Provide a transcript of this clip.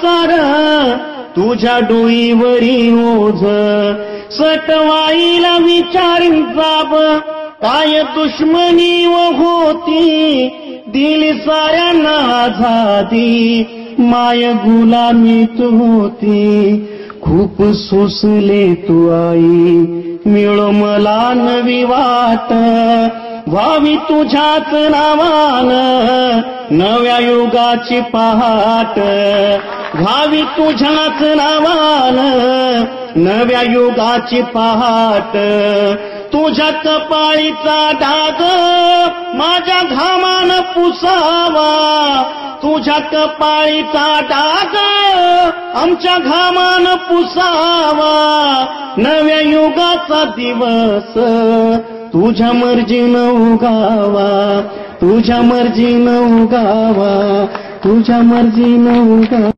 संसार तुझ्या डोईवरी ओझ सटवाईला विचारीन जाब काय दुश्मनी व होती दिली साऱ्यांना आझादी माय गुलामीत होती खूप सोसले तू आई मिळो मला नवी वाट व्हावी तुझ्याच नावान नव्या युगाची पहाट व्हावी तुझ्याच नावान नव्या युगाची पहाट तुझ्या कपाळीचा डाग माझ्या घामान पुसावा तुझ्या कपाळीचा डाग आमच्या घामान पुसावा नव्या युगाचा दिवस तुझ्या मर्जीनं उगावा तुझ्या मर्जीनं उगावा तुझ्या मर्जीनं उगावा